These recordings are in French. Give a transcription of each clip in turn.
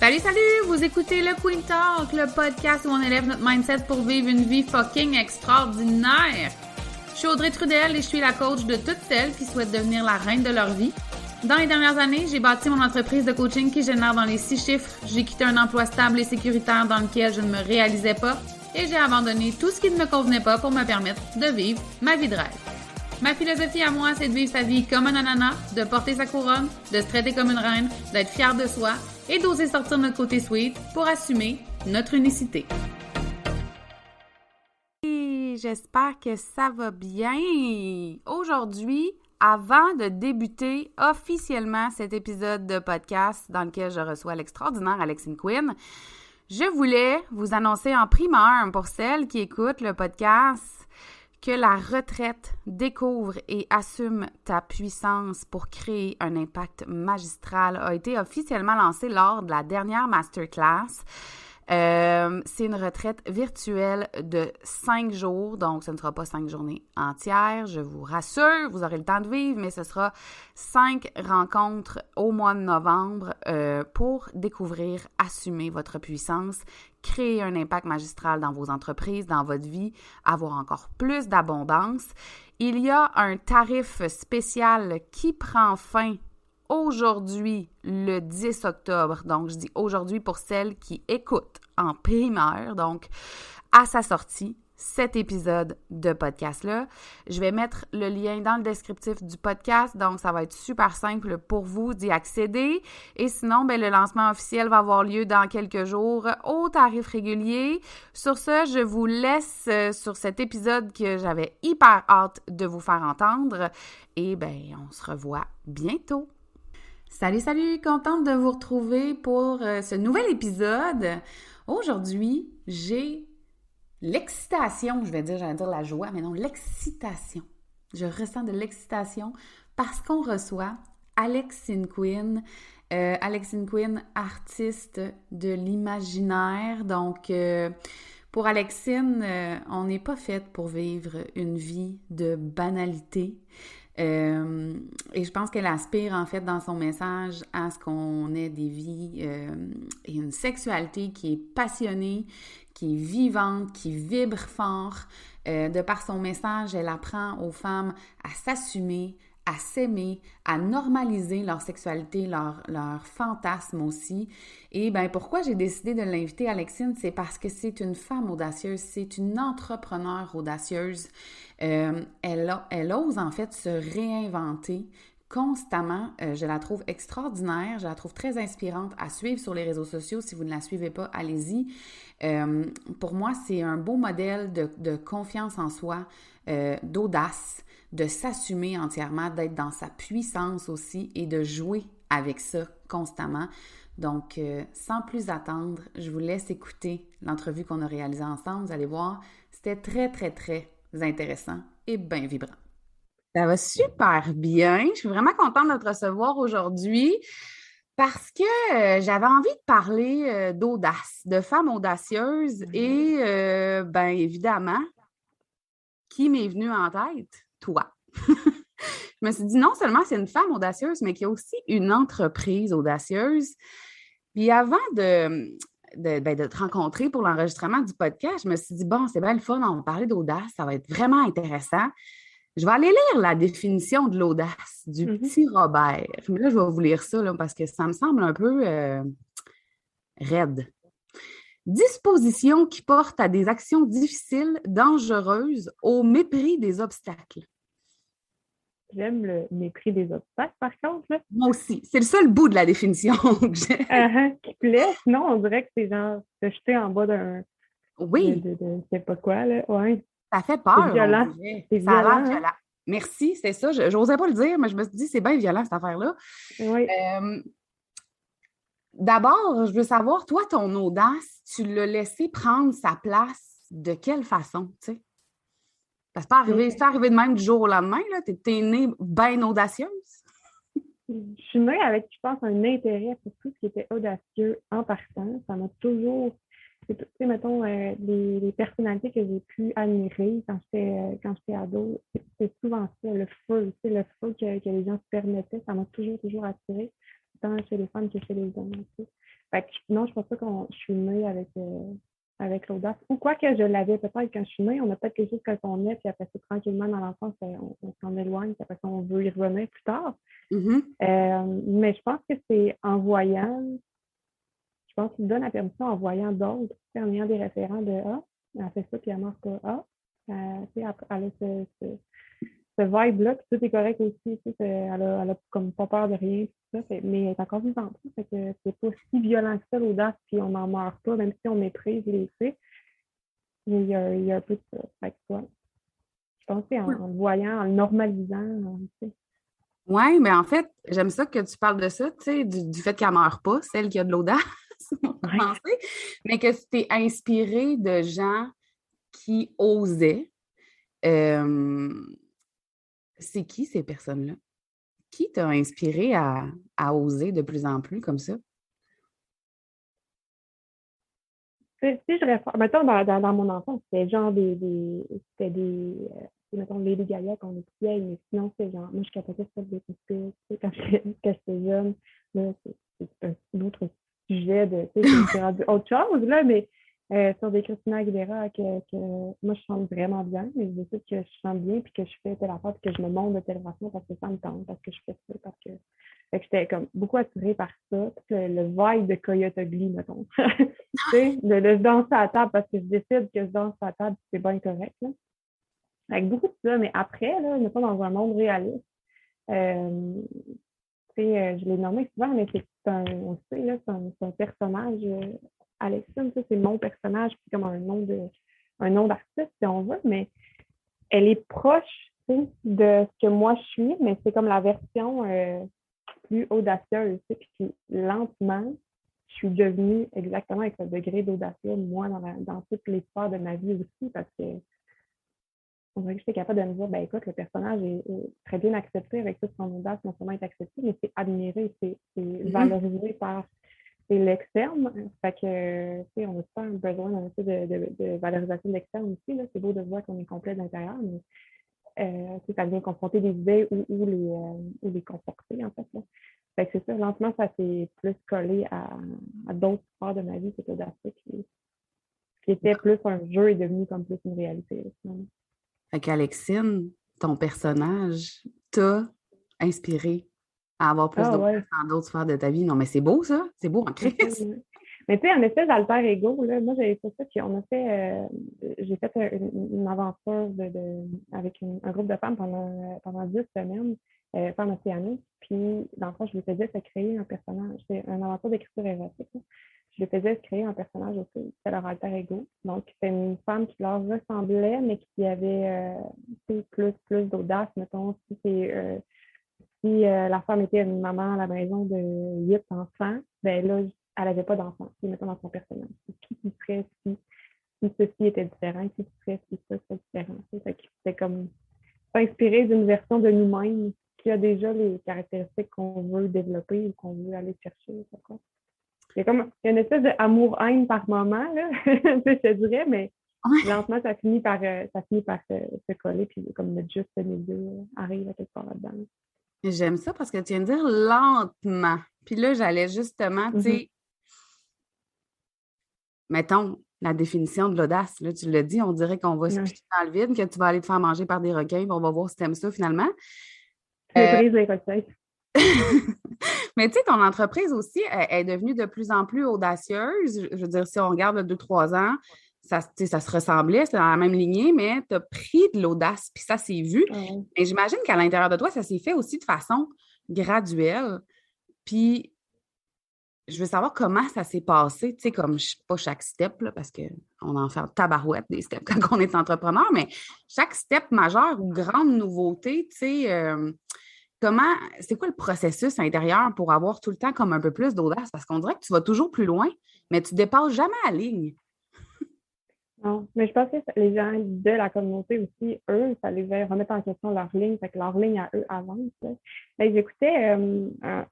Salut, salut! Vous écoutez le Queen Talk, le podcast où on élève notre mindset pour vivre une vie fucking extraordinaire. Je suis Audrey Trudel et je suis la coach de toutes celles qui souhaitent devenir la reine de leur vie. Dans les dernières années, j'ai bâti mon entreprise de coaching qui génère dans les 6 chiffres. J'ai quitté un emploi stable et sécuritaire dans lequel je ne me réalisais pas et j'ai abandonné tout ce qui ne me convenait pas pour me permettre de vivre ma vie de rêve. Ma philosophie à moi, c'est de vivre sa vie comme un ananas, de porter sa couronne, de se traiter comme une reine, d'être fière de soi et d'oser sortir notre côté sweet pour assumer notre unicité. J'espère que ça va bien. Aujourd'hui, avant de débuter officiellement cet épisode de podcast dans lequel je reçois l'extraordinaire Alexine Quinn, je voulais vous annoncer en primeur pour celles qui écoutent le podcast que la retraite découvre et assume ta puissance pour créer un impact magistral a été officiellement lancée lors de la dernière masterclass. C'est une retraite virtuelle de 5 jours, donc ce ne sera pas 5 journées entières, je vous rassure, vous aurez le temps de vivre, mais ce sera 5 rencontres au mois de novembre pour découvrir, assumer votre puissance, créer un impact magistral dans vos entreprises, dans votre vie, avoir encore plus d'abondance. Il y a un tarif spécial qui prend fin aujourd'hui, le 10 octobre, donc je dis aujourd'hui pour celles qui écoutent en primeur, donc à sa sortie, cet épisode de podcast-là. Je vais mettre le lien dans le descriptif du podcast, donc ça va être super simple pour vous d'y accéder. Et sinon, le lancement officiel va avoir lieu dans quelques jours au tarif régulier. Sur ce, je vous laisse sur cet épisode que j'avais hyper hâte de vous faire entendre. Et on se revoit bientôt. Salut, salut! Contente de vous retrouver pour ce nouvel épisode. Aujourd'hui, j'ai l'excitation, j'allais dire la joie, mais non, l'excitation. Je ressens de l'excitation parce qu'on reçoit Alexine Quinn. Alexine Quinn, artiste de l'imaginaire. Donc, pour Alexine, on n'est pas faite pour vivre une vie de banalité. Et je pense qu'elle aspire en fait dans son message à ce qu'on ait des vies et une sexualité qui est passionnée, qui est vivante, qui vibre fort. De par son message, elle apprend aux femmes à s'assumer, à s'aimer, à normaliser leur sexualité, leur fantasme aussi. Et pourquoi j'ai décidé de l'inviter, Alexine, c'est parce que c'est une femme audacieuse, c'est une entrepreneure audacieuse. Elle ose en fait se réinventer constamment. Je la trouve extraordinaire, je la trouve très inspirante à suivre sur les réseaux sociaux. Si vous ne la suivez pas, allez-y. Pour moi, c'est un beau modèle de confiance en soi, d'audace, de s'assumer entièrement, d'être dans sa puissance aussi et de jouer avec ça constamment. Donc, sans plus attendre, je vous laisse écouter l'entrevue qu'on a réalisée ensemble. Vous allez voir, c'était très, très, très intéressant et bien vibrant. Ça va super bien. Je suis vraiment contente de te recevoir aujourd'hui parce que j'avais envie de parler d'audace, de femmes audacieuses et évidemment, qui m'est venu en tête? Toi. Je me suis dit, non seulement c'est une femme audacieuse, mais qu'il y a aussi une entreprise audacieuse. Puis avant de te rencontrer pour l'enregistrement du podcast, je me suis dit, bon, c'est bien le fun, on va parler d'audace, ça va être vraiment intéressant. Je vais aller lire la définition de l'audace du petit Robert. Mais là, je vais vous lire ça là, parce que ça me semble un peu raide. Disposition qui porte à des actions difficiles, dangereuses, au mépris des obstacles. J'aime le mépris des obstacles, par contre. Là. Moi aussi. C'est le seul bout de la définition que j'ai. Qui plaît. Sinon, on dirait que c'est genre se jeter en bas d'un... Oui. De je sais pas quoi, là. Ouais. Ça fait peur, c'est violent. on dirait. C'est ça a l'air violent. violent. Merci, c'est ça. Je n'osais pas le dire, mais je me suis dit, c'est bien violent, cette affaire-là. Oui. D'abord, je veux savoir, toi, ton audace, tu l'as laissé prendre sa place de quelle façon, tu sais? Ça c'est pas arrivé de même du jour au lendemain, là. T'es née bien audacieuse. Je suis née avec, je pense, un intérêt pour tout ce qui était audacieux en partant. Ça m'a toujours... Tu sais, mettons, les personnalités que j'ai pu admirer quand j'étais ado, c'est souvent ça, le feu. Tu sais, le feu que les gens se permettaient, ça m'a toujours attiré, tant chez les femmes que chez les hommes. Tu sais. Fait que non, je pense pas que je suis née avec l'audace. Ou quoi que je l'avais peut-être quand je suis née, on a peut-être quelque chose quand on est, puis après ça, tranquillement dans l'enfance, on s'en éloigne, puis après ça, on veut y revenir plus tard. Mhm. Mais je pense que c'est en voyant, je pense qu'il me donne la permission en voyant d'autres, en ayant des référents de Ah, elle fait ça, puis elle marque pas Ah. Tu sais, elle a ce vibe-là, puis tout est correct aussi. Tu sais, elle a comme pas peur de rien, tout ça, mais elle est encore vivante. Fait que c'est pas si violent que ça, l'audace, puis on n'en meurt pas, même si on méprise les faits. Il y a un peu de ça. Fait que, ouais, je pense que c'est en le voyant, en le normalisant, tu sais. Oui, mais en fait, j'aime ça que tu parles de ça, tu sais, du fait qu'elle ne meurt pas, celle qui a de l'audace, on va Ouais. commencer, mais que tu t'es inspiré de gens qui osaient. Euh, c'est qui ces personnes-là? Qui t'a inspiré à oser de plus en plus comme ça? Si je réfère, mettons, dans mon enfance, c'était genre c'était mettons, Lady Gaga qu'on écoutait, mais sinon, c'est genre, moi, je capotais sur des Pips, tu sais, quand j'étais jeune, là, c'est un autre sujet c'est rendu autre chose, là, mais sur des Christina Aguilera que moi, je chante vraiment bien, mais je sais que je chante bien, puis que je fais telle affaire, puis que je me montre de telle façon, parce que ça me tente, parce que je fais ça, parce que fait que j'étais comme beaucoup attirée par ça, tout le vibe de Coyote Ugly, mettons. Tu sais, de je danse à la table parce que je décide que je danse à la table, c'est bien correct. Là. Avec beaucoup de ça, mais après, là, on n'est pas dans un monde réaliste. Euh, je l'ai nommé souvent, mais on sait, là, c'est un personnage. Alexine, ça, c'est mon personnage, c'est comme un nom d'artiste, si on veut, mais elle est proche de ce que moi je suis, mais c'est comme la version plus audacieuse. Puis lentement, je suis devenue exactement avec ce degré d'audacieux, moi, dans toutes les sphères de ma vie aussi, parce que on dirait que j'étais capable de me dire, ben écoute, le personnage est très bien accepté avec toute son audace, non seulement est accepté, mais c'est admiré, c'est Mhm. valorisé par l'externe. Fait que, tu sais, on a pas un besoin d'un peu de valorisation de l'externe aussi. Là. C'est beau de voir qu'on est complet de l'intérieur, mais ça vient confronter des idées ou les conforter, en fait. Là. Fait que c'est ça, lentement, ça s'est plus collé à d'autres parts de ma vie, cette audace qui était plus un jeu est devenu comme plus une réalité. Là, Fait qu'Alexine, ton personnage t'a inspiré à avoir plus ah d'audace ouais, dans d'autres sphères de ta vie. Non, mais c'est beau, ça. C'est beau en crise. absolument. Mais tu sais, en espèce d'alter ego, là, moi j'avais fait ça, puis j'ai fait une aventure avec un groupe de femmes pendant 10 semaines, femmes océaniques, puis dans le fond, je lui faisais se créer un personnage, c'est une aventure d'écriture érotique, là. Je lui faisais se créer un personnage aussi, c'était leur alter ego. Donc, c'est une femme qui leur ressemblait, mais qui avait plus d'audace, mettons, si la femme était une maman à la maison de 8 enfants, ben là, elle n'avait pas d'enfants, mettons dans son personnage. Qui serait si ceci était différent, qui serait si ça serait différent. C'était comme s'inspirer d'une version de nous-mêmes qui a déjà les caractéristiques qu'on veut développer ou qu'on veut aller chercher. Il y a une espèce d'amour-haine par moment, là, je te dirais, mais Ouais. lentement, ça finit par se coller, puis comme notre juste milieu arrive à quelque part là-dedans. J'aime ça parce que tu viens de dire lentement. Puis là, j'allais justement, tu Mhm. sais, mettons la définition de l'audace. Là, tu l'as dit, on dirait qu'on va se Ouais. pitcher dans le vide, que tu vas aller te faire manger par des requins, puis on va voir si tu aimes ça finalement. Tu me Euh, brises les recettes. Mais tu sais, ton entreprise aussi est devenue de plus en plus audacieuse. Je veux dire, si on regarde 2, 3 ans, ça, tu sais, ça se ressemblait, c'est dans la même lignée, mais tu as pris de l'audace, puis ça s'est vu. Ah ouais. Et j'imagine qu'à l'intérieur de toi, ça s'est fait aussi de façon graduelle. Puis je veux savoir comment ça s'est passé, tu sais, comme pas chaque step, là, parce qu'on en fait en tabarouette des steps quand on est entrepreneur, mais chaque step majeur ou grande nouveauté, tu sais, comment, c'est quoi le processus intérieur pour avoir tout le temps comme un peu plus d'audace? Parce qu'on dirait que tu vas toujours plus loin, mais tu dépasses jamais la ligne. Non, mais je pense que les gens de la communauté aussi, eux, ça les fait remettre en question leur ligne, fait que leur ligne à eux avance. Là. Là, j'écoutais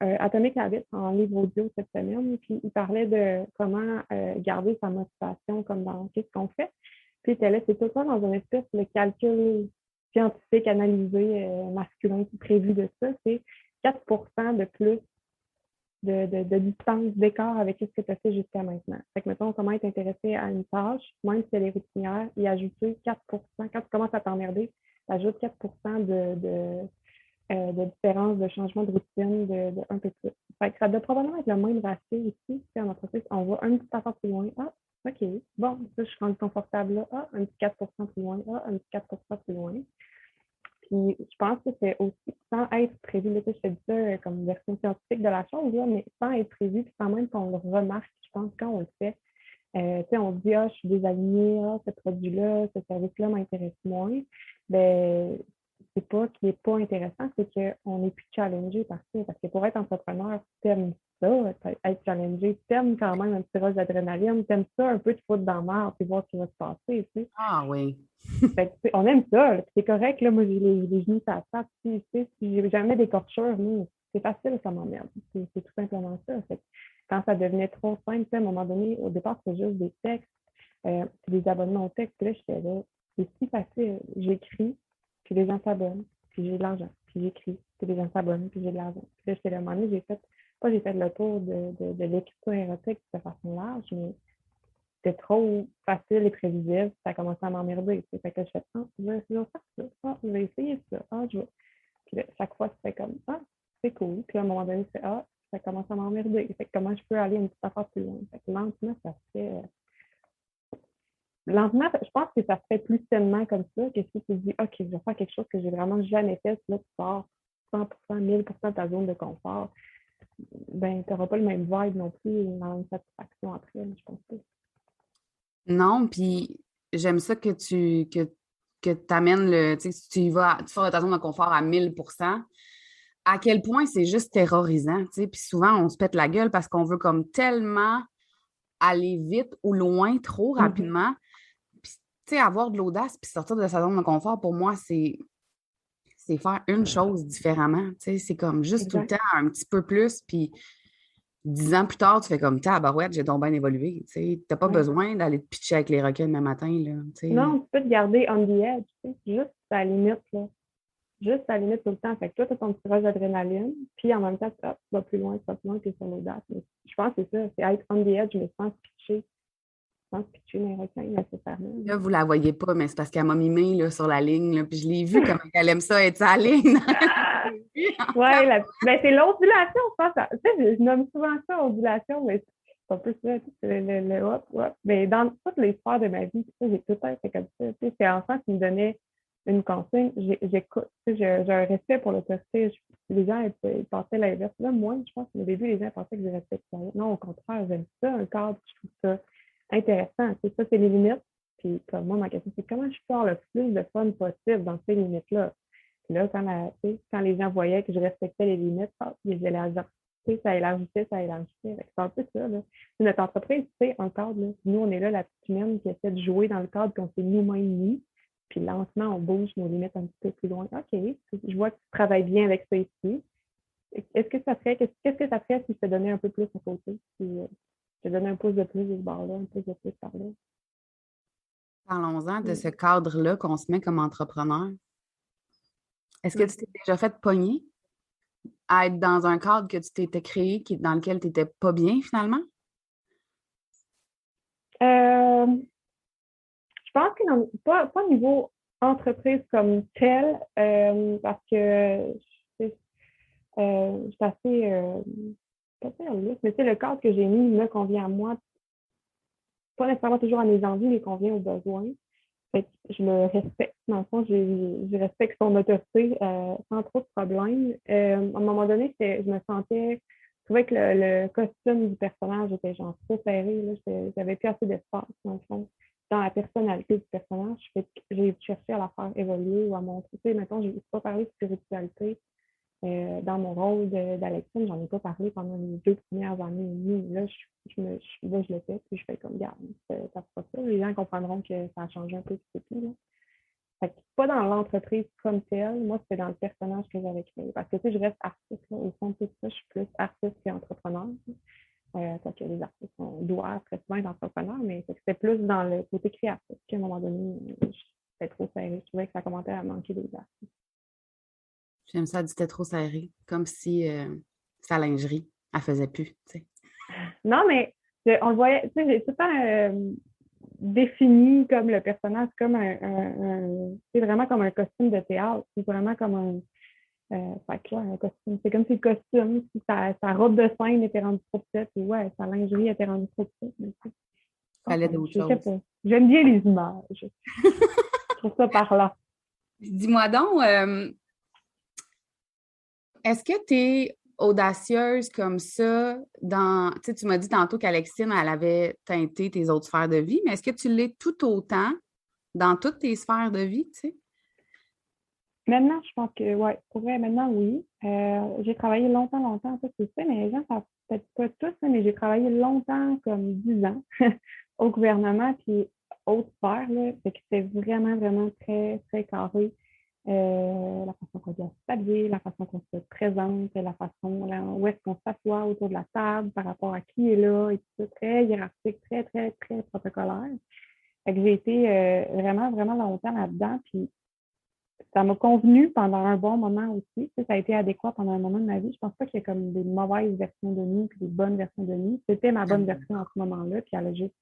Atomic Habits en livre audio cette semaine, puis il parlait de comment garder sa motivation comme dans qu'est-ce qu'on fait. Puis il était là, c'est tout le temps dans une espèce de calcul scientifique analysé masculin qui est prévu de ça, c'est 4% de plus de distance, d'écart avec ce que tu as fait jusqu'à maintenant. Fait que, mettons, comment être intéressé à une tâche, même si elle est routinière, et ajouter 4%, quand tu commences à t'emmerder, tu ajoutes 4% de différence, de changement de routine, de un peu plus. Fait que ça doit probablement être le même ratio ici. En entreprise, on voit un petit affaire plus loin. Ah, OK, bon, ça, je suis rendu confortable là. Ah, un petit 4% plus loin. Ah, un petit 4% plus loin. Puis je pense que c'est aussi sans être prévu, là, je te dis ça comme version scientifique de la chose, là, mais sans être prévu, puis sans même qu'on le remarque, je pense, quand on le fait. On se dit, ah, je suis désalignée, ah, ce produit-là, ce service-là m'intéresse moins. Ben, c'est pas qu'il n'est pas intéressant, c'est qu'on n'est plus challengé par ça. Parce que pour être entrepreneur, t'aimes ça, être challengé, t'aimes quand même un petit rush d'adrénaline, t'aimes ça un peu de foutre dans la merde et voir ce qui va se passer, tu sais. Ah oui. Fait que, on aime ça, c'est correct, là, moi j'ai les genoux sur la table, tu sais, si j'ai jamais d'écorchure, mais c'est facile, ça m'emmerde. C'est tout simplement ça. Fait que quand ça devenait trop simple, à un moment donné, au départ, c'était juste des textes, des abonnements au texte, puis là, j'étais là, c'est si facile. J'écris, puis les gens s'abonnent, puis j'ai de l'argent, puis j'écris, puis les gens s'abonnent, puis j'ai de l'argent. Puis là, j'étais là, à un moment donné, j'ai fait le tour de l'écriture érotique de façon large, mais c'était trop facile et prévisible, ça a commencé à m'emmerder. Fait que je fais, ah, je vais faire ça, ah, je vais essayer ça, ah, je vais. Puis là, chaque fois, c'était comme, ah, c'est cool. Puis à un moment donné, c'est, ah, ça commence à m'emmerder. Fait que comment je peux aller une petite affaire plus loin? Fait que lentement, ça se fait. Lentement, je pense que ça se fait plus sainement comme ça que si tu te dis, OK, je vais faire quelque chose que j'ai vraiment jamais fait. Puis là, tu sors 100%, 1000% de ta zone de confort. Ben, tu n'auras pas le même vibe non plus dans une satisfaction après, je pense pas. Non, puis j'aime ça que t'amènes tu sais, tu y vas, tu fais ta zone de confort à 1000%. À quel point c'est juste terrorisant, tu sais. Puis souvent, on se pète la gueule parce qu'on veut comme tellement aller vite ou loin, trop rapidement. Puis, tu sais, avoir de l'audace puis sortir de sa zone de confort, pour moi, c'est faire une chose différemment. Tu sais, c'est comme juste tout le Exact. temps un petit peu plus. Puis 10 ans plus tard, tu fais comme tabarouette, j'ai donc bien évolué. Tu sais, t'as pas Ouais. besoin d'aller te pitcher avec les requins demain matin, là. Tu sais. Non, tu peux te garder on the edge, tu sais, juste à la limite, là. Juste à la limite tout le temps. Fait que toi, tu as ton petit rush d'adrénaline, puis en même temps, tu vas plus loin, tu vas plus loin, puis sur l'audace. Mais je pense que c'est ça, c'est être on the edge, mais sans se pitcher dans les requins nécessairement. Là, vous la voyez pas, mais c'est parce qu'elle m'a mimé là, sur la ligne, là, puis je l'ai vu comment elle aime ça être sa ligne dans Ah! les vues Ouais, ensemble. ben, c'est l'ondulation, je pense. Tu sais, je nomme souvent ça ondulation, mais c'est un peu ça, c'est le hop, hop. Mais dans toutes les sphères de ma vie, tu sais, j'ai tout le temps fait comme ça. Tu sais, c'est enfant qui me donnait une consigne, j'écoute. Tu sais, j'ai un respect pour l'autorité. Les gens, ils pensaient l'inverse. Là, moi, je pense qu'au début, les gens pensaient que je respectais ça. Non, au contraire, j'aime ça, un cadre, je trouve ça intéressant. C'est ça, c'est les limites. Puis, comme moi, ma question, c'est comment je peux avoir le plus de fun possible dans ces limites-là? Puis là, quand les gens voyaient que je respectais les limites, ils élargissaient, ça élargissait. C'est un peu ça. Là. Notre entreprise, c'est un cadre. Là. Nous, on est là, la petite humaine qui essaie de jouer dans le cadre qu'on s'est nous-mêmes mis. Puis lentement, on bouge nos limites un petit peu plus loin. OK, je vois que tu travailles bien avec ça ici. Qu'est-ce que ça ferait si je te donnais un peu plus à côté? Si je te donnais un pouce de plus de ce bord-là, un pouce de plus par là? Parlons-en de Mm. ce cadre-là qu'on se met comme entrepreneur. Est-ce que Ouais. tu t'es déjà fait pogner à être dans un cadre que tu t'étais créé dans lequel tu n'étais pas bien finalement? Euh, je pense que pas au niveau entreprise comme tel, parce que je suis assez, pas réaliste, mais le cadre que j'ai mis me convient à moi, pas nécessairement toujours à mes envies, mais convient aux besoins. Fait que je le respecte. Dans le fond, je respecte son autorité sans trop de problèmes. À un moment donné, je me sentais, je trouvais que le costume du personnage était genre trop serré. J'avais plus assez d'espace, dans le fond. Dans la personnalité du personnage, j'ai cherché à la faire évoluer ou à montrer. Tu sais, mettons, je n'ai pas parlé de spiritualité dans mon rôle d'Alexine, j'en ai pas parlé pendant les 2 premières années et demie. Là, je le fais, puis je fais comme, garde, ça fera ça. Les gens comprendront que ça a changé un peu, c'est tout. Là. Fait que pas dans l'entreprise comme telle, moi, c'était dans le personnage que j'avais créé. Parce que, tu sais, je reste artiste, là. Au fond de tout ça, je suis plus artiste qu'entrepreneur. Parce que les artistes, on doit très souvent être entrepreneur, mais c'était plus dans le côté créatif qu'à un moment donné, c'était trop serré. Je trouvais que ça commençait à manquer des artistes. J'aime ça, dit c'était trop serré, comme si sa lingerie. elle faisait plus, tu sais. Non, mais on le voyait, tu sais, j'ai tout le temps défini comme le personnage, comme c'est vraiment comme un costume de théâtre. C'est vraiment comme fait que, ouais, un costume. C'est comme si le costume, si sa robe de scène était rendue trop petite, et ouais, sa lingerie était rendue trop petite. Mais, Fallait d'autres je sais choses. pas. J'aime bien les images. Je trouve ça parlant. Dis-moi donc, est-ce que tu es audacieuse comme ça dans... Tu sais, tu m'as dit tantôt qu'Alexine, elle avait teinté tes autres sphères de vie, mais est-ce que tu l'es tout autant dans toutes tes sphères de vie, tu sais? Maintenant, je pense que, ouais, pour vrai, maintenant, oui. J'ai travaillé longtemps, ça, tu sais, mais les gens ne savent peut-être pas tous, hein, mais j'ai travaillé longtemps, comme 10 ans, au gouvernement, puis haute sphère, là, fait que c'était vraiment très, très carré. La façon qu'on doit s'habiller, la façon qu'on se présente, la façon là, où est-ce qu'on s'assoit autour de la table par rapport à qui est là, et tout ça, très hiérarchique, très protocolaire. Fait que j'ai été vraiment longtemps là-dedans, puis ça m'a convenu pendant un bon moment aussi. Ça a été adéquat pendant un moment de ma vie. Je pense pas qu'il y ait comme des mauvaises versions de nous puis des bonnes versions de nous. C'était ma bonne version en ce moment-là, puis elle a juste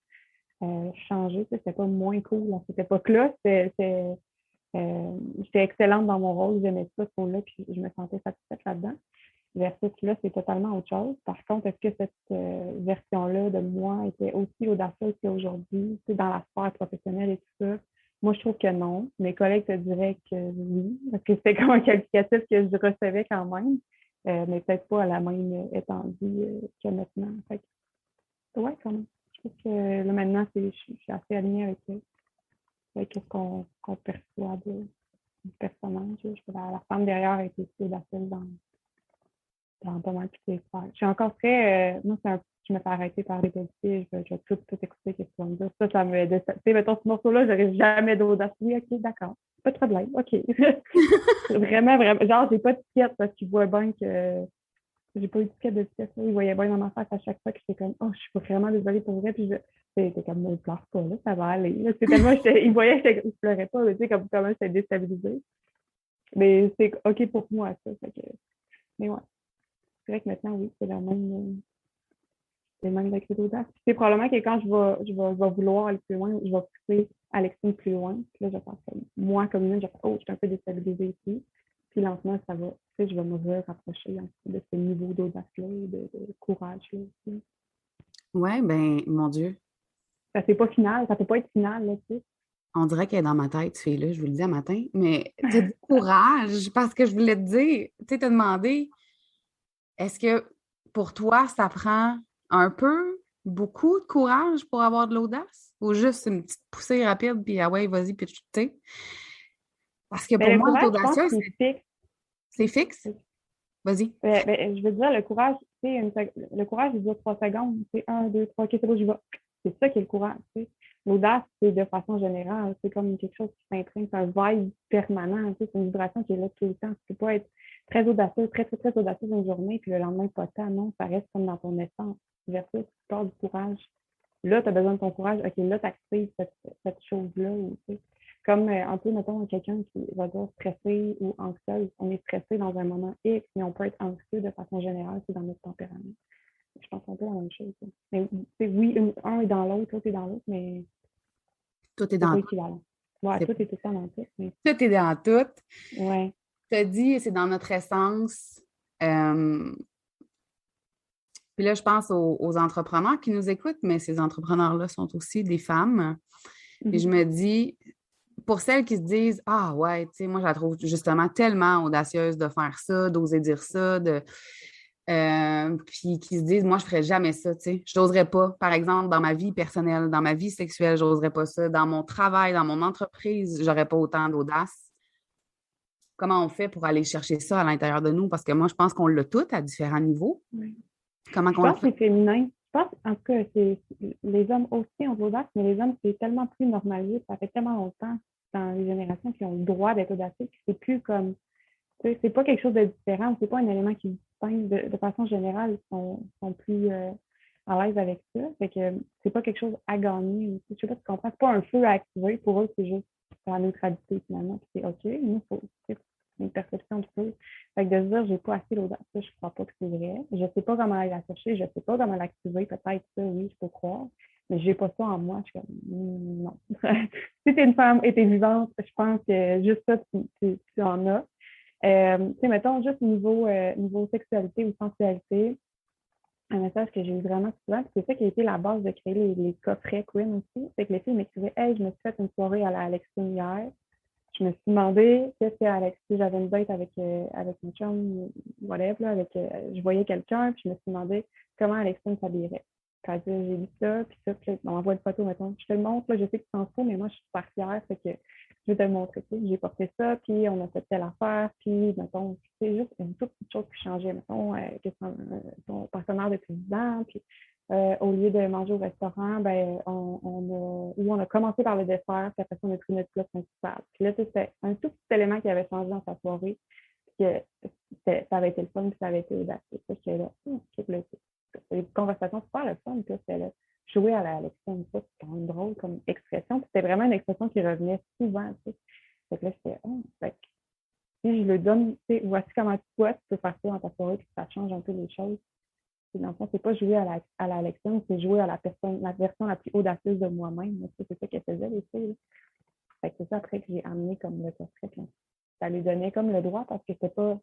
changé. C'était pas moins cool à cette époque-là. J'étais excellente dans mon rôle, j'aimais ça, ce rôle-là, puis je me sentais satisfaite là-dedans. Versus là, c'est totalement autre chose. Par contre, est-ce que cette version-là de moi était aussi audacieuse qu'aujourd'hui, dans la sphère professionnelle et tout ça? Moi, je trouve que non. Mes collègues te diraient que oui, parce que c'était comme un qualificatif que je recevais quand même, mais peut-être pas à la même étendue que maintenant. Fait que, ouais, quand même. Je trouve que là, maintenant, je suis assez alignée avec ce qu'on perçoit du personnage. La femme derrière est aussi audacieuse dans pas mal toutes les sphères. Je suis encore très. Moi, je me fais arrêter par les policiers, je vais tout écouter ce qu'ils vont me dire. Ça me. Tu sais, mettons, ce morceau-là, j'aurais jamais d'audace. Oui, OK, d'accord. Pas de problème. OK. Vraiment. Genre, j'ai pas de ticket parce qu'ils voient bien que. J'ai pas eu de ticket de pièce. Ils voyaient bien dans ma face à chaque fois que j'étais comme, oh, je suis vraiment désolée pour vrai. Puis c'était comme, ne pleure pas, là, ça va aller. C'est tellement, ils voyaient que je pleurais pas, tu sais, comme comment j'étais déstabilisée. Mais c'est OK pour moi, ça. Mais ouais. C'est vrai que maintenant, oui, c'est le même degré d'audace. C'est probablement que quand je vais vouloir aller plus loin, je vais pousser Alexine plus loin. Puis là, je pense que moi, comme une, je pense, oh, je suis un peu déstabilisée ici. Puis lentement, ça va. Tu sais, je vais me rapprocher de ce niveau d'audace-là, de courage-là aussi. Ouais, ben, mon Dieu. Ça, c'est pas final, ça peut pas être final, là, tu sais. On dirait qu'elle est dans ma tête, cette fille-là, je vous le dis à matin. Mais tu as du courage parce que je voulais te dire, tu sais, te demander, est-ce que pour toi, ça prend un peu, beaucoup de courage pour avoir de l'audace ou juste une petite poussée rapide, puis ah ouais, vas-y, puis tu sais? Parce que Mais pour le moi, être courage, je pense audacieuse, qu'il fixe. c'est fixe. Vas-y. Je veux dire, le courage, tu sais, le courage, il dure 3 secondes. C'est un, deux, trois, OK, c'est bon, j'y vais. C'est ça qui est le courage, tu sais. L'audace, c'est de façon générale. C'est comme quelque chose qui s'imprime, c'est un vibe permanent, tu sais, c'est une vibration qui est là tout le temps. Tu peux pas être très audacieux, très audacieux une journée, puis le lendemain, pas tant, non, ça reste comme dans ton essence. Versus, tu pars du courage. Là, tu as besoin de ton courage. OK, là, tu actives cette chose-là. Tu sais. Comme un peu, mettons, quelqu'un qui va dire stressé ou anxieuse. On est stressé dans un moment X, mais on peut être anxieux de façon générale, c'est dans notre tempérament. Je pense un peu la même chose. Ça. Mais oui, un est dans l'autre, l'autre est dans l'autre, mais Tout est c'est dans pas tout. équivalent. Ouais, C'est tout est tout le temps dans tout. Mais Tout est dans tout. ouais. Tu as dit, c'est dans notre essence. Euh, Puis là, je pense aux entrepreneurs qui nous écoutent, mais ces entrepreneurs-là sont aussi des femmes. Et je Mhm. me dis, pour celles qui se disent, ah ouais, tu sais, moi, je la trouve justement tellement audacieuse de faire ça, d'oser dire ça, puis qui se disent, moi, je ferais jamais ça, tu sais. Je n'oserais pas, par exemple, dans ma vie personnelle, dans ma vie sexuelle, je n'oserais pas ça. Dans mon travail, dans mon entreprise, j'aurais pas autant d'audace. Comment on fait pour aller chercher ça à l'intérieur de nous? Parce que moi, je pense qu'on l'a tout à différents niveaux. Ouais. Comment Je qu'on le pense que fait? c'est féminin. Je pense, en tout cas, les hommes aussi ont l'audace, mais les hommes, c'est tellement plus normalisé. Ça fait tellement longtemps dans les générations qui ont le droit d'être audacieux que c'est plus comme. C'est pas quelque chose de différent, c'est pas un élément qui distingue de façon générale, sont plus à l'aise avec ça. Fait que c'est pas quelque chose à gagner. Je sais pas si tu comprends, c'est pas un feu à activer. Pour eux, c'est juste la neutralité finalement. Puis c'est OK. Nous, c'est une perception de feu. Fait que de se dire, j'ai pas assez l'audace, ça, je crois pas que c'est vrai. Je sais pas comment aller la chercher, je sais pas comment l'activer, peut-être ça, oui, je peux croire. Mais j'ai pas ça en moi, je suis comme, non. Si t'es une femme et t'es vivante, je pense que juste ça, tu en as. Tu sais, mettons, juste niveau sexualité ou sensualité, un message que j'ai eu vraiment souvent, puis c'est ça qui a été la base de créer les coffrets Queen aussi, c'est que les filles m'écrivaient, hey, je me suis fait une soirée à la Alexine hier. Je me suis demandé qu'est-ce que Alex, si j'avais une date avec mon chum, whatever, là, je voyais quelqu'un, puis je me suis demandé comment Alexine s'habillerait. Quand j'ai lu ça, puis on m'envoie une photo, mettons. Je te le montre, là, je sais que tu t'en fous, mais moi, je suis super fière, fait que je vais te le montrer. Tu sais. J'ai porté ça, puis on a fait telle affaire, puis, mettons, c'est juste une toute petite chose qui changeait. Mettons, que ton partenaire depuis 10 ans, puis au lieu de manger au restaurant, ben, on a commencé par le dessert, puis après ça, on a pris notre plat principal. Puis là, c'était un tout petit élément qui avait changé dans sa soirée, puis que ça avait été le fun, puis ça avait été audacieux. J'étais là, c'est une conversation super le fun, puis c'était là. Jouer à la lecture, ça, c'est quand même drôle comme expression. Puis c'était vraiment une expression qui revenait souvent, tu sais. Fait que là, j'étais, fait que, si je le donne, tu sais, voici comment toi, tu peux faire ça dans ta soirée, puis ça change un peu les choses. Dans le fond, c'est pas jouer à la lecture, c'est jouer à la version la plus audacieuse de moi-même. C'est ça qu'elle faisait, les filles. Fait que c'est ça après que j'ai amené comme le portrait. Ça lui donnait comme le droit parce que c'était pas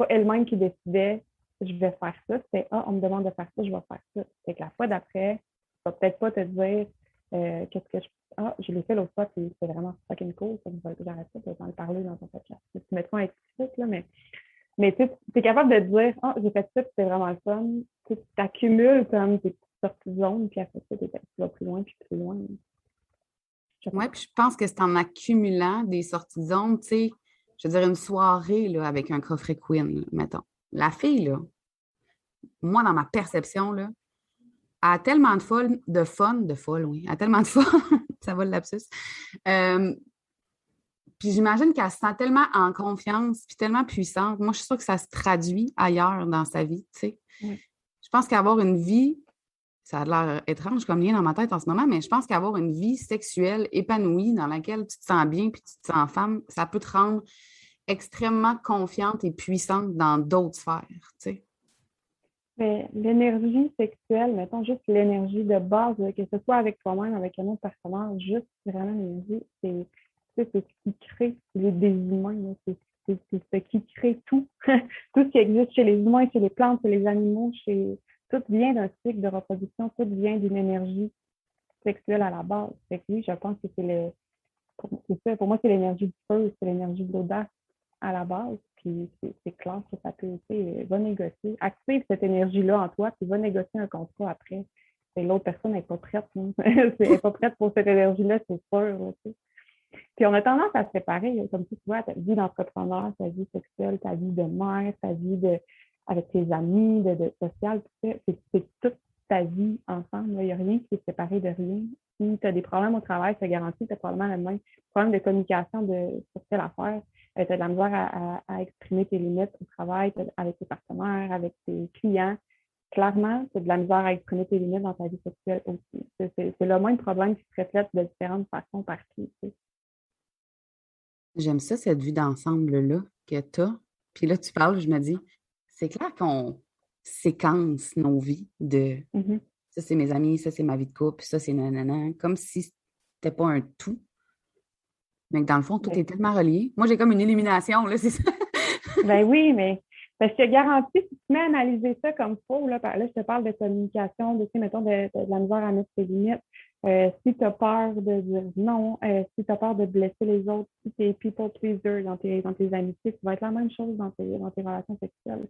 elle-même qui décidait je vais faire ça. C'était on me demande de faire ça, je vais faire ça. Fait que la fois d'après, tu vas peut-être pas te dire qu'est-ce que je l'ai fait l'autre fois, puis c'est vraiment fucking cool. Ça me va j'arrête ça, de t'en parler dans ton podcast. Tu mets pas explicite, là, mais tu es capable de te dire, j'ai fait ça, puis c'est vraiment le fun. Tu accumules comme tes petites sorties de zone, puis après ça, tu vas plus loin, puis plus loin. Oui, puis je pense que c'est en accumulant des sorties de zone, tu sais, je veux dire, une soirée là, avec un coffret Queen, là, mettons. La fille, là, moi, dans ma perception, là, elle a tellement de folle, oui, elle a tellement de fun, ça va le lapsus. Puis j'imagine qu'elle se sent tellement en confiance, puis tellement puissante. Moi, je suis sûre que ça se traduit ailleurs dans sa vie, tu sais. Oui. Je pense qu'avoir une vie, ça a l'air étrange comme lien dans ma tête en ce moment, mais je pense qu'avoir une vie sexuelle épanouie dans laquelle tu te sens bien puis tu te sens femme, ça peut te rendre extrêmement confiante et puissante dans d'autres sphères, tu sais. Mais l'énergie sexuelle, mettons juste l'énergie de base, que ce soit avec toi-même, avec un autre partenaire, juste vraiment l'énergie, c'est ce qui crée des humains. C'est ce qui crée tout. Tout ce qui existe chez les humains, chez les plantes, chez les animaux, tout vient d'un cycle de reproduction, tout vient d'une énergie sexuelle à la base. Fait que oui, je pense que c'est ça. Pour moi, c'est l'énergie du feu, c'est l'énergie de l'audace à la base. Puis c'est clair que ça peut, va négocier. Active cette énergie-là en toi, puis va négocier un contrat après. Et l'autre personne n'est pas prête. Elle n'est pas prête pour cette énergie-là, c'est sûr. Là, puis on a tendance à se séparer, comme tu vois, ta vie d'entrepreneur, ta vie sexuelle, ta vie de mère, ta vie avec tes amis, de social, tout ça. C'est toute ta vie ensemble. Il n'y a rien qui est séparé de rien. Si tu as des problèmes au travail, c'est garanti, tu as probablement le même problème de communication sur telle affaire. Tu as de la misère à exprimer tes limites au travail, avec tes partenaires, avec tes clients. Clairement, tu as de la misère à exprimer tes limites dans ta vie sexuelle aussi. C'est le même problème qui se reflète de différentes façons partout. J'aime ça, cette vue d'ensemble-là que tu as. Puis là, tu parles, je me dis, c'est clair qu'on séquence nos vies de Mm-hmm. ça, c'est mes amis, ça, c'est ma vie de couple, ça, c'est nanana, comme si c'était pas un tout. Mais que dans le fond, tout est tellement relié. Moi, j'ai comme une élimination, là, c'est ça. Ben oui, mais je te garantis, si tu te mets à analyser ça comme faux, là je te parle de communication, mettons, de la misère à mettre tes limites. Si tu as peur de dire non, si tu as peur de blesser les autres, si tu es people pleaser dans tes amitiés, ça va être la même chose dans tes relations sexuelles.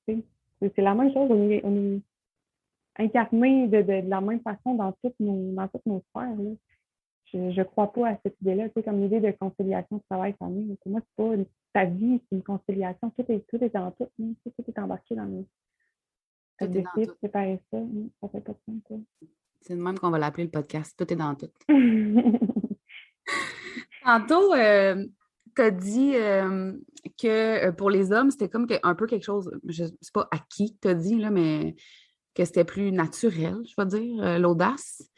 C'est la même chose, on est incarné de la même façon dans toutes nos sphères. Là. Je ne crois pas à cette idée-là. Tu sais, comme l'idée de conciliation travail-famille. Pour moi, c'est pas ta vie, c'est une conciliation. Tout est dans tout. Hein. Tout est embarqué dans nous. Tout est dans tout. Séparer ça, ça fait pas de sens. C'est de même qu'on va l'appeler le podcast. Tout est dans tout. Tantôt, tu as dit que pour les hommes, c'était comme un peu quelque chose, je ne sais pas à qui tu as dit, là, mais que c'était plus naturel, je vais dire, l'audace,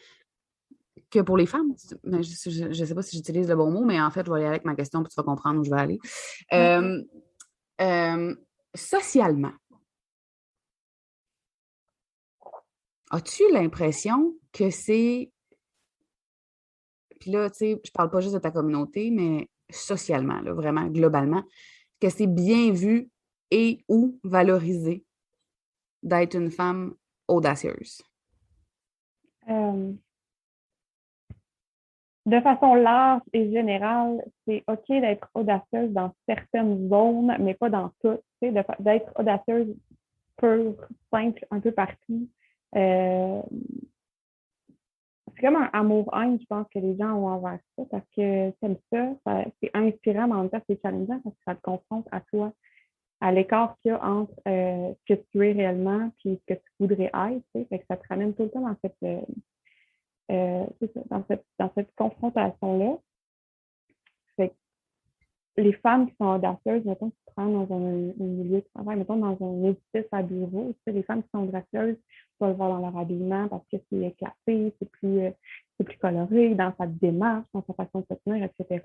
que pour les femmes. Mais je ne sais pas si j'utilise le bon mot, mais en fait, je vais aller avec ma question, puis tu vas comprendre où je vais aller. Socialement, as-tu l'impression que c'est... Puis là, tu sais, je parle pas juste de ta communauté, mais socialement, là, vraiment, globalement, que c'est bien vu et ou valorisé d'être une femme audacieuse? Euh, de façon large et générale, c'est OK d'être audacieuse dans certaines zones, mais pas dans toutes. Tu sais, d'être audacieuse pure, simple, un peu partout. Euh, c'est comme un amour-haine, je pense, que les gens ont envers ça, parce que c'est inspirant, mais en même temps, c'est challengeant parce que ça te confronte à toi, à l'écart qu'il y a entre ce que tu es réellement et ce que tu voudrais être. Tu sais. Fait que ça te ramène tout le temps dans cette confrontation-là. Fait que les femmes qui sont audacieuses, mettons, qui travaillent dans un milieu de travail, mettons, dans un édifice à bureau, tu sais, les femmes qui sont audacieuses, tu vas le voir dans leur habillement parce que c'est éclaté, c'est plus coloré, dans sa démarche, dans sa façon de se tenir, etc.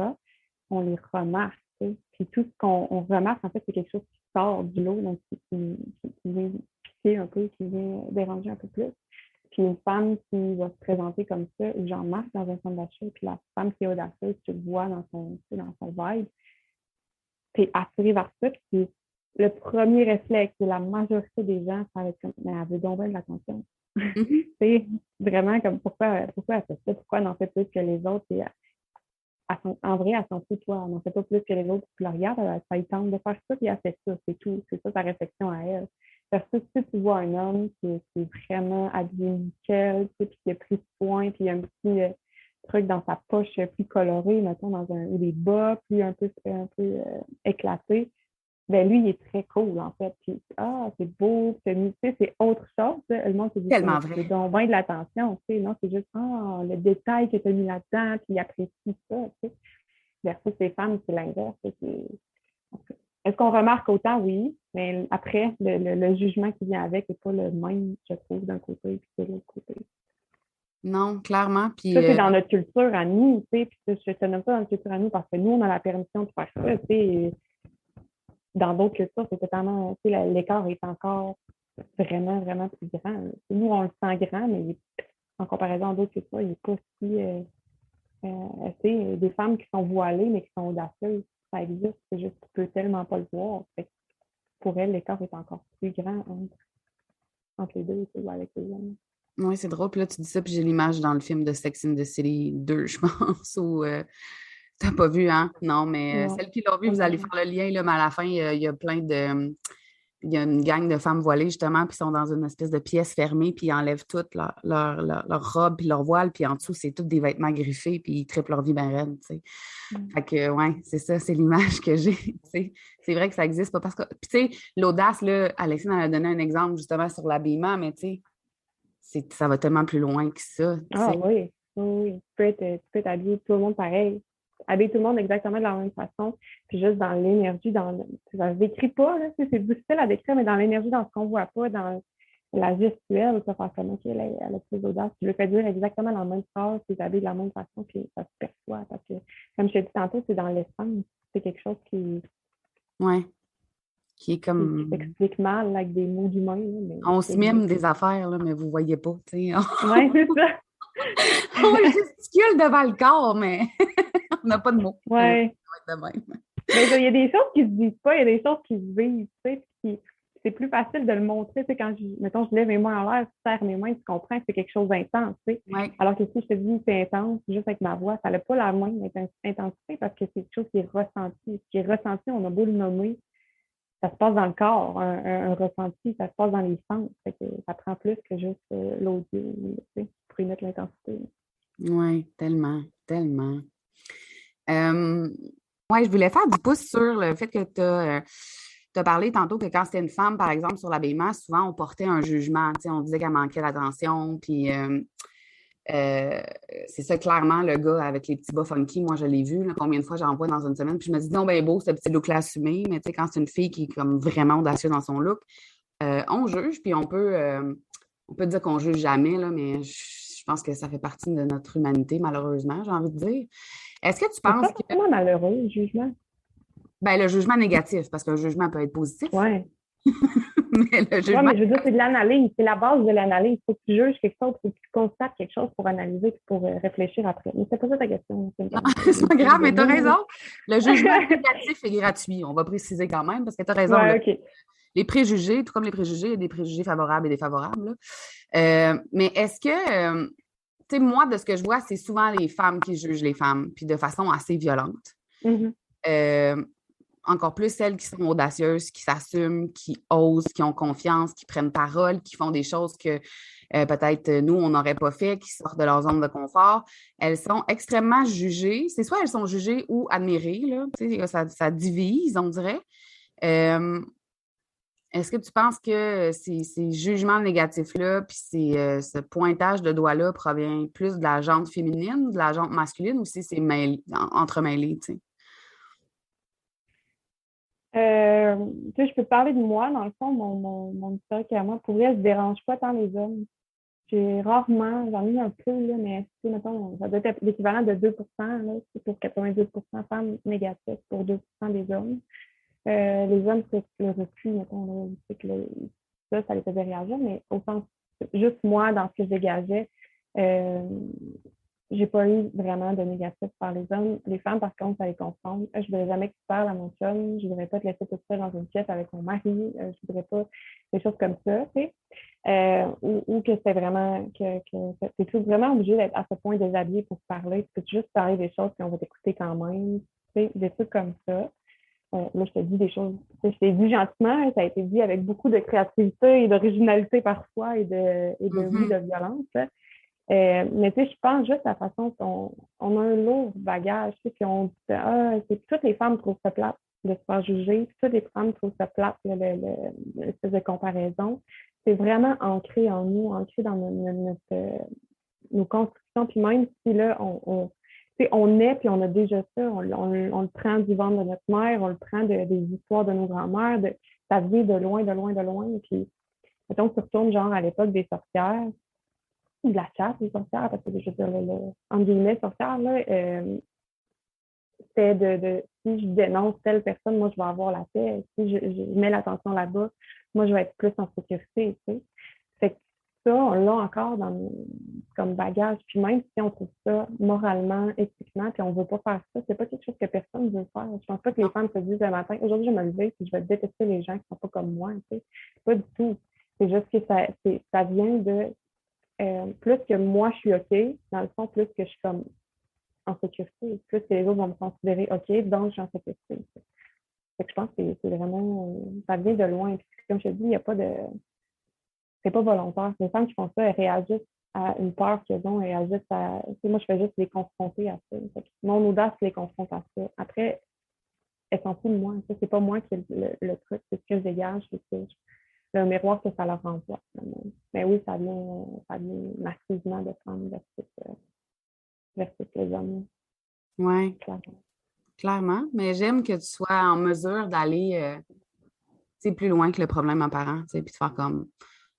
On les remarque. Tu sais. Puis tout ce qu'on remarque, en fait, c'est quelque chose qui sort du lot, donc qui vient piquer un peu, qui vient déranger un peu plus. Puis une femme qui va se présenter comme ça, ou j'en marque dans un centre d'achat, puis la femme qui est audacieuse, tu le vois dans son vibe, t'es attiré vers ça, puis le premier réflexe de la majorité des gens, ça va être comme, mais elle veut donc bien de l'attention. Mhm. C'est vraiment comme, pourquoi elle fait ça? Pourquoi elle n'en fait plus que les autres? Et en vrai, elle s'en fout, toi. Elle n'en fait pas plus que les autres. Tu la regardes, ça lui tente de faire ça, puis elle fait ça. C'est tout. C'est ça ta réflexion à elle. Parce que si tu vois un homme qui est vraiment habillé nickel, tu sais, puis qui a pris soin, puis il y a un petit truc dans sa poche plus coloré, mettons, ou des bas plus éclatés, ben lui, il est très cool, en fait. Puis, c'est beau, tu sais, c'est autre chose. Là. Le monde se dit, Tellement tu veux vrai. donc bien de l'attention, tu sais. Non, c'est juste, le détail que tu as mis là-dedans, puis il apprécie ça, tu sais. Versus les femmes, c'est l'inverse. Est-ce qu'on remarque autant? Oui, mais après, le jugement qui vient avec n'est pas le même, je trouve, d'un côté et de l'autre côté. Non, clairement. Puis, Ça, c'est dans notre culture à nous, tu sais, puis je te nomme ça dans notre culture à nous parce que nous, on a la permission de faire ça, tu sais. Dans d'autres cultures, c'est totalement, tu sais, l'écart est encore vraiment, vraiment plus grand. Nous, on le sent grand, mais en comparaison à d'autres cultures, il n'est pas si, tu sais, des femmes qui sont voilées, mais qui sont audacieuses, ça existe, c'est juste que tu peux tellement pas le voir. Fait que pour elles, l'écart est encore plus grand entre les deux, tu sais, ou avec les hommes. oui, c'est drôle. Puis là, tu dis ça, puis j'ai l'image dans le film de Sex and the City 2, je pense, où t'as pas vu, hein? Non, mais Non, celles qui l'ont vu, pas vous allez mal. faire le lien, là, mais à la fin, il y a plein de... Il y a une gang de femmes voilées, justement, puis ils sont dans une espèce de pièce fermée, puis ils enlèvent toutes leur robe, puis leur voile, puis en dessous, c'est tous des vêtements griffés, puis ils trippent leur vie ben raide, tu sais. Fait que, ouais, c'est ça, c'est l'image que j'ai, tu sais. C'est vrai que ça existe pas parce que... Puis, tu sais, l'audace, là, Alexine en a donné un exemple, justement, sur l'habillement, mais tu sais, ça va tellement plus loin que ça, tu Ah sais. oui, oui, oui. Tu peux être habillé tout le monde pareil. Habiller tout le monde exactement de la même façon. Puis juste dans l'énergie, ça se décrit pas, là, tu sais, c'est difficile à décrire, mais dans l'énergie, dans ce qu'on voit pas, dans la gestuelle, ça fait comme, OK, elle a plus d'audace. Tu le fais dire exactement la même phrase, tu t'habilles de la même façon, puis ça se perçoit. Parce que, comme je t'ai dit tantôt, c'est dans l'essence. C'est quelque chose Ouais, qui est qui comme... s'explique mal avec des mots d'humain, là, mais On qui se mime existe. des affaires, là, mais vous voyez pas, tu sais. Oui, c'est ça. On gesticule devant le corps, mais on n'a pas de mots. Ça va Ouais. être de même. Mais il y a des choses qui se disent pas, il y a des choses qui se vivent, tu sais, puis c'est plus facile de le montrer, tu sais, quand mettons, je lève mes mains en l'air, je serre mes mains, tu comprends que c'est quelque chose d'intense, tu sais. Ouais. Alors que si je te dis c'est intense, juste avec ma voix, ça n'a pas la même intensité parce que c'est quelque chose qui est ressenti. Ce qui est ressenti, on a beau le nommer, ça se passe dans le corps, un ressenti, ça se passe dans les sens. Fait que ça prend plus que juste l'audio, tu sais, pour y mettre l'intensité. Oui, tellement, tellement. Euh, ouais, je voulais faire du pouce sur le fait que tu as parlé tantôt que quand c'était une femme, par exemple, sur l'habillement, souvent on portait un jugement. Tu sais, on disait qu'elle manquait d'attention. Puis euh, c'est ça, clairement, le gars avec les petits bas funky, moi je l'ai vu, là, combien de fois j'en vois dans une semaine. Puis je me dis, non, ben beau, ce petit look-là assumé. Mais tu sais, quand c'est une fille qui est comme vraiment audacieuse dans son look, on juge, puis on peut dire qu'on juge jamais, là, mais je pense que ça fait partie de notre humanité, malheureusement, j'ai envie de dire. Est-ce que tu C'est penses pas que... forcément malheureux, le jugement. Ben, le jugement négatif, parce qu'un jugement peut être positif, Ouais. mais le Ouais, jugement. mais je veux dire, c'est de l'analyse, c'est la base de l'analyse. Il faut que tu juges quelque chose, il faut que tu constates quelque chose pour analyser et pour réfléchir après. Mais c'est pas ça ta question, c'est Non, comme c'est pas grave, mais tu as raison. là. Le jugement négatif est gratuit. On va préciser quand même, parce que tu as raison. Ouais, OK. Les préjugés, tout comme les préjugés, il y a des préjugés favorables et défavorables, là. Mais est-ce que, tu sais, moi, de ce que je vois, c'est souvent les femmes qui jugent les femmes, puis de façon assez violente. Mhm. Euh, Encore plus celles qui sont audacieuses, qui s'assument, qui osent, qui ont confiance, qui prennent parole, qui font des choses que peut-être nous, on n'aurait pas fait, qui sortent de leur zone de confort. Elles sont extrêmement jugées. C'est soit elles sont jugées ou admirées, là. Tu sais, ça divise, on dirait. Euh, Est-ce que tu penses que ces jugements négatifs-là, puis ce pointage de doigt-là provient plus de la jante féminine, de la jante masculine, ou si c'est entremêlé, tu sais? Euh, Tu sais, je peux te parler de moi, dans le fond, mon historique à moi. Pour vrai, je ne dérange pas tant les hommes. J'ai rarement, j'en ai eu un peu, là, mais tu sais, mettons, ça doit être l'équivalent de 2%, là, c'est pour 92% femmes négatives, pour 2% des hommes. Les hommes, c'est le refus, mettons, là, c'est que ça les faisait réagir, mais au sens, juste moi, dans ce que je dégageais, euh, j'ai pas eu vraiment de négatif par les hommes. Les femmes, par contre, ça les confond. Je ne voudrais jamais que tu parles à mon chum. Je ne voudrais pas te laisser toute seule dans une pièce avec mon mari. Je ne voudrais pas des choses comme ça, tu sais. Ou que c'est vraiment que tu es tout vraiment obligé d'être à ce point déshabillé pour parler. Tu peux juste parler des choses qu'on va t'écouter quand même. Tu sais, des trucs comme ça. Là, je te dis des choses. Je t'ai dit gentiment, ça a été dit avec beaucoup de créativité et d'originalité parfois oui, de Mhm. violence. Mais tu sais, je pense juste à la façon qu'on a un lourd bagage, tu sais, puis on dit, toutes les femmes trouvent ça plate de se faire juger, puis toutes les femmes trouvent ça plate, l'espèce de comparaison. C'est vraiment ancré en nous, ancré dans nos constructions, puis même si là, tu sais, on est, puis on a déjà ça, on le prend du ventre de notre mère, on le prend des histoires de nos grands-mères, ça vient de loin, de loin, de loin, puis mettons que tu retournes genre à l'époque des sorcières, de la chasse des sorcières, parce que je veux dire, entre guillemets, sorcière, là, c'était si je dénonce telle personne, moi, je vais avoir la paix. Si je mets l'attention là-bas, moi, je vais être plus en sécurité, tu sais. Fait que ça, on l'a encore comme bagage. Puis même si on trouve ça moralement, éthiquement, puis on ne veut pas faire ça, c'est pas quelque chose que personne ne veut faire. Je pense pas que les Non. femmes se disent le matin, aujourd'hui, je vais me lever, puis je vais détester les gens qui ne sont pas comme moi, tu sais. Pas du tout. C'est juste que ça vient de plus que moi, je suis OK, dans le fond, plus que je suis comme en sécurité, plus que les autres vont me considérer OK, donc je suis en sécurité. Fait que je pense que c'est vraiment, ça vient de loin. Puis, comme je te dis, il n'y a pas de, c'est pas volontaire. Les femmes qui font ça, elles réagissent à une peur qu'elles ont, elles réagissent à, tu sais, moi, je fais juste les confronter à ça. Fait que mon audace les confronte à ça. Après, elles s'en foutent de moi. Ça, c'est pas moi qui ai le truc, c'est ce que je dégage, c'est le miroir que ça leur renvoie. Mais oui, ça vient massivement de femmes versus les hommes, Oui, clairement. clairement. Mais j'aime que tu sois en mesure d'aller tu sais, plus loin que le problème apparent, tu sais, puis de faire comme.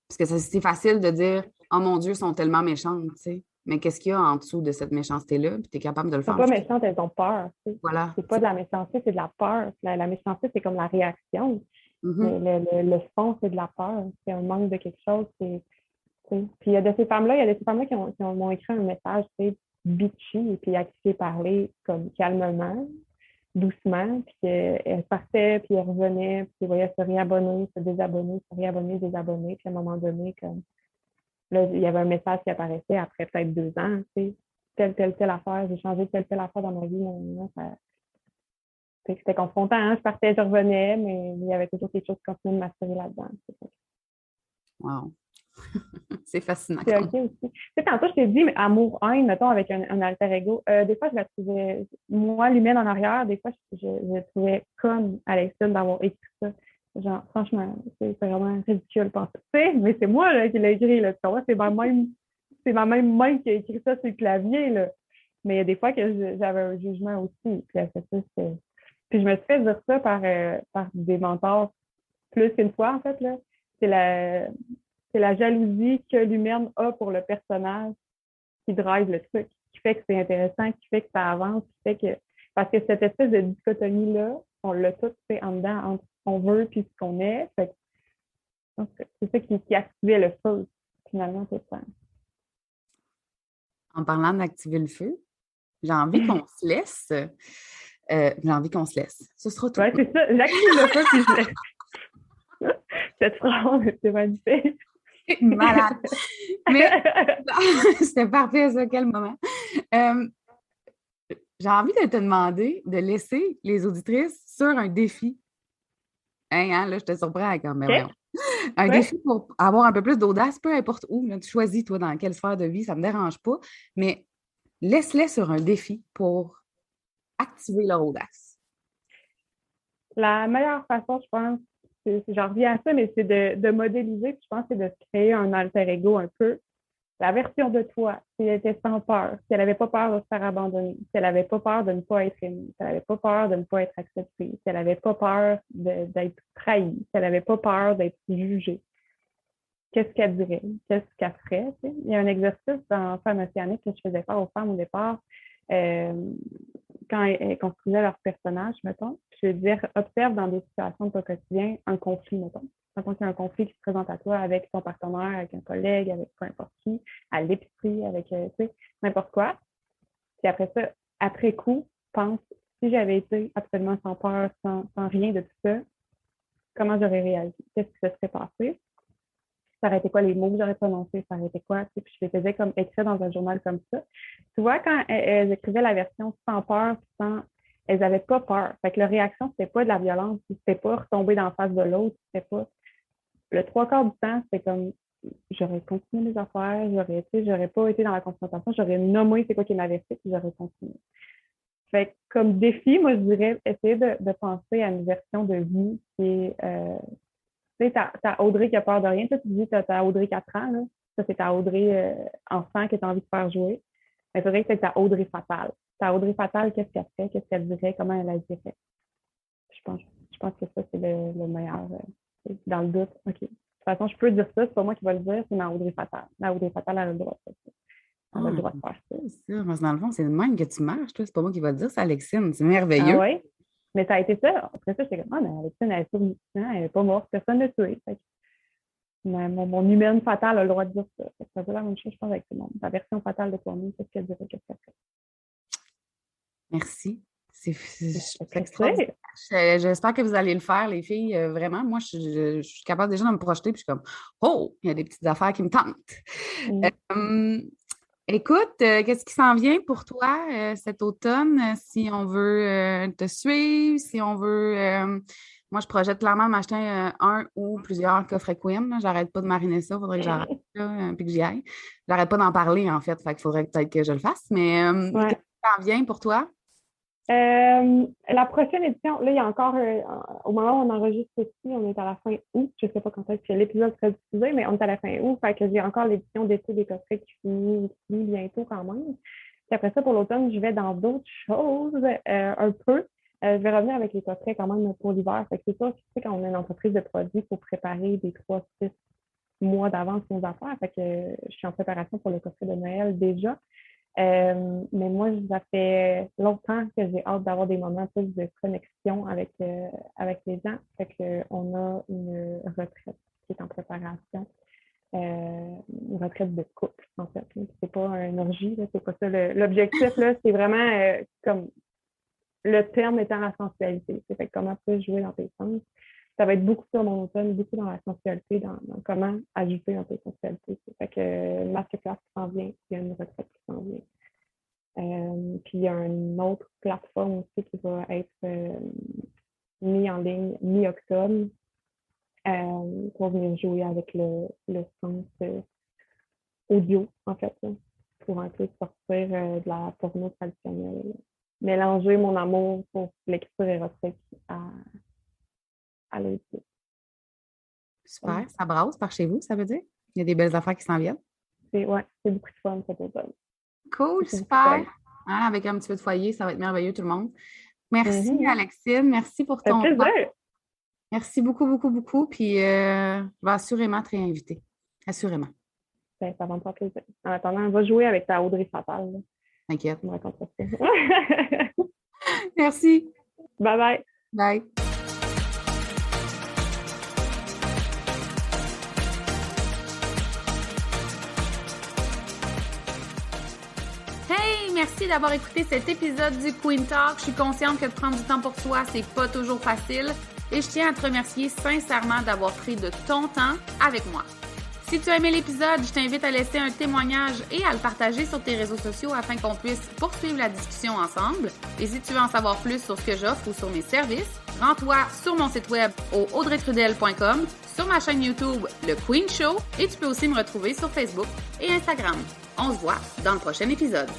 Parce que c'est facile de dire, oh mon Dieu, ils sont tellement méchantes, tu sais. Mais qu'est-ce qu'il y a en dessous de cette méchanceté-là? Puis tu es capable de le Elles sont faire pas jusqu'à. méchantes, elles ont peur. Tu sais. Voilà. C'est pas de la méchanceté, c'est de la peur. La méchanceté, c'est comme la réaction. Mhm. Mais le fond, c'est de la peur. C'est un manque de quelque chose. Tu sais. Puis il y a de ces femmes-là, il y a de ces femmes-là m'ont écrit un message, tu sais, bitchy, et puis à qui j'ai parlé comme calmement, doucement, puis elle partait, puis elle revenait, puis elle voyait se réabonner, se désabonner, se réabonner, désabonner, puis à un moment donné, comme là, il y avait un message qui apparaissait après peut-être 2 ans, tu sais, telle affaire, j'ai changé telle affaire dans ma vie, c'était confrontant, hein? Je partais, je revenais, mais il y avait toujours quelque chose qui continuait de m'assurer là-dedans. Wow. C'est fascinant C'est OK comme. aussi. Tu sais, tantôt, je t'ai dit, mais amour-haine, mettons, avec un alter ego. Des fois, je la trouvais, moi, l'humaine en arrière, des fois, je trouvais comme Alexine d'avoir écrit ça. Genre, franchement, c'est vraiment ridicule, pense. Tu sais, mais c'est moi là, qui l'ai écrit, là. Tu comprends? C'est ma même main qui a écrit ça sur le clavier, là. Mais il y a des fois que j'avais un jugement aussi. Puis, après ça, puis je me suis fait dire ça par des mentors plus qu'une fois, en fait, là. C'est la, c'est la jalousie que l'humaine a pour le personnage qui drive le truc, qui fait que c'est intéressant, qui fait que ça avance, qui fait que Parce que cette espèce de dichotomie-là, on l'a tout fait en dedans entre ce qu'on veut puis ce qu'on est. Fait que je pense que c'est ça qui activait le feu, finalement, tout ça. En parlant d'activer le feu, j'ai envie qu'on se laisse. J'ai envie qu'on se laisse. Ce sera tout. Ouais, c'est ça. J'active le feu puis je laisse. Cette phrase, c'est magnifique. Malade. Mais c'était parfait, ça. Quel moment. Euh, j'ai envie de te demander de laisser les auditrices sur un défi. Hein, là, je te surprends comme, mais OK? voyons. Un Ouais. défi pour avoir un peu plus d'audace, peu importe où. Là, tu choisis, toi, dans quelle sphère de vie, ça ne me dérange pas. Mais laisse-les sur un défi pour activer leur audace. La meilleure façon, je pense, j'en reviens à ça, mais c'est de modéliser, puis je pense que c'est de se créer un alter ego un peu. La version de toi, si elle était sans peur, si elle n'avait pas peur de se faire abandonner, si elle n'avait pas peur de ne pas être aimée, si elle n'avait pas peur de ne pas être acceptée, si elle n'avait pas peur d'être trahie, si elle n'avait pas peur d'être jugée, qu'est-ce qu'elle dirait? Qu'est-ce qu'elle ferait? Tu sais? Il y a un exercice dans Femme océanique que je faisais faire aux femmes au départ. Euh, quand elles construisaient leur personnage, mettons, je veux dire, observe dans des situations de ton quotidien un conflit, mettons. Mettons qu'il y a un conflit qui se présente à toi avec ton partenaire, avec un collègue, avec peu importe qui, à l'épicerie, avec, tu sais, n'importe quoi. Puis après ça, après coup, pense, si j'avais été absolument sans peur, sans rien de tout ça, comment j'aurais réagi? Qu'est-ce qui se serait passé? Ça aurait été quoi les mots que j'aurais prononcés? Ça aurait été quoi? Puis je les faisais comme écrire dans un journal comme ça. Tu vois, quand elles écrivaient la version sans peur, sans, elles n'avaient pas peur. Fait que leur réaction, c'était pas de la violence, c'était pas retomber dans la face de l'autre, c'était pas. Le trois quarts du temps, c'était comme j'aurais continué mes affaires, j'aurais pas été dans la confrontation, j'aurais nommé c'est quoi qui m'avait fait, puis j'aurais continué. Fait que comme défi, moi, je dirais essayer de penser à une version de vie qui est tu sais, t'as Audrey qui a peur de rien. Toi, tu dis que t'as Audrey 4 ans, là. Ça, c'est ta Audrey enfant que tu as envie de faire jouer. Mais c'est vrai que c'est ta Audrey fatale. Ta Audrey fatale, qu'est-ce qu'elle fait? Qu'est-ce qu'elle dirait? Comment elle agirait? Je pense que ça, c'est le meilleur. Dans le doute, OK. De toute façon, je peux dire ça, c'est pas moi qui vais le dire, c'est ma Audrey fatale. Ma Audrey fatale, elle a le droit de faire ça. Elle a le Ah, droit de faire ça. c'est ça. Parce que dans le fond, c'est le même que tu marches, toi. C'est pas moi qui va le dire, c'est Alexine. C'est Ah merveilleux. ouais? Mais ça a été ça. Après ça, j'étais comme, ah, mais Alexine, elle est pas morte, personne ne l'a tuée. Mon humaine fatale a le droit de dire ça. Ça veut la même chose, je pense, avec tout le monde. Ta version fatale de toi-même, qu'est-ce qu'elle dirait, qu'est-ce qu'elle fait? Merci. C'est extraordinaire. Plaisir. J'espère que vous allez le faire, les filles. Vraiment, moi, je suis capable déjà de me projeter, puis je suis comme, oh, il y a des petites affaires qui me tentent. Mm. Euh, écoute, qu'est-ce qui s'en vient pour toi cet automne? Si on veut te suivre, si on veut. Moi, je projette clairement de m'acheter un ou plusieurs coffrets Queen. Là. J'arrête pas de mariner ça. Il faudrait que j'arrête là, puis que j'y aille. J'arrête pas d'en parler, en fait. Fait qu'il faudrait peut-être que je le fasse. Mais qu'est-ce Ouais. qui s'en vient pour toi? La prochaine édition, là, il y a encore, au moment où on enregistre ici, on est à la fin août. Je ne sais pas quand est-ce que l'épisode sera diffusé, mais on est à la fin août. Fait que j'ai encore l'édition d'été des coffrets qui finit bientôt quand même. Puis après ça, pour l'automne, je vais dans d'autres choses un peu. Je vais revenir avec les coffrets quand même pour l'hiver. Fait que c'est ça, tu sais, quand on a une entreprise de produits, il faut préparer des 3, 6 mois d'avance nos affaires. Fait que je suis en préparation pour le coffret de Noël déjà. Mais moi, ça fait longtemps que j'ai hâte d'avoir des moments plus de connexion avec les gens. Fait qu'on a une retraite qui est en préparation. Une retraite de couple, en fait. C'est pas une orgie, là, c'est pas ça. L'objectif, là, c'est vraiment comme le terme étant la sensualité. C'est fait que comment tu peux jouer dans tes sens. Ça va être beaucoup sur mon automne, beaucoup dans la sensualité, dans comment ajouter dans tes sensualités. Fait que masterclass qui s'en vient, il y a une retraite qui s'en vient. Puis il y a une autre plateforme aussi qui va être mise en ligne mi-octobre pour venir jouer avec le sens audio, en fait, là, pour un peu sortir de la porno traditionnelle. Là. Mélanger mon amour pour l'écriture érotique à l'audio. Super. Ça brasse par chez vous, ça veut dire? Il y a des belles affaires qui s'en viennent. C'est beaucoup de fun cet automne. Cool, C'est beaucoup de fun. super. Hein, avec un petit peu de foyer, ça va être merveilleux, tout le monde. Merci, Mm-hmm. Alexine. Merci pour Ça ton fait temps. plaisir. Merci beaucoup, beaucoup, beaucoup. Puis, je vais assurément te réinviter. Assurément. Ben, ça va me faire plaisir. En attendant, on va jouer avec ta Audrey Fatal. T'inquiète. On me racontera ça. Merci. Bye bye. Bye. Hey, merci d'avoir écouté cet épisode du Queen Talk. Je suis consciente que de prendre du temps pour soi, c'est pas toujours facile. Et je tiens à te remercier sincèrement d'avoir pris de ton temps avec moi. Si tu as aimé l'épisode, je t'invite à laisser un témoignage et à le partager sur tes réseaux sociaux afin qu'on puisse poursuivre la discussion ensemble. Et si tu veux en savoir plus sur ce que j'offre ou sur mes services, rends-toi sur mon site web au audreytrudel.com, sur ma chaîne YouTube Le Queen Show et tu peux aussi me retrouver sur Facebook et Instagram. On se voit dans le prochain épisode.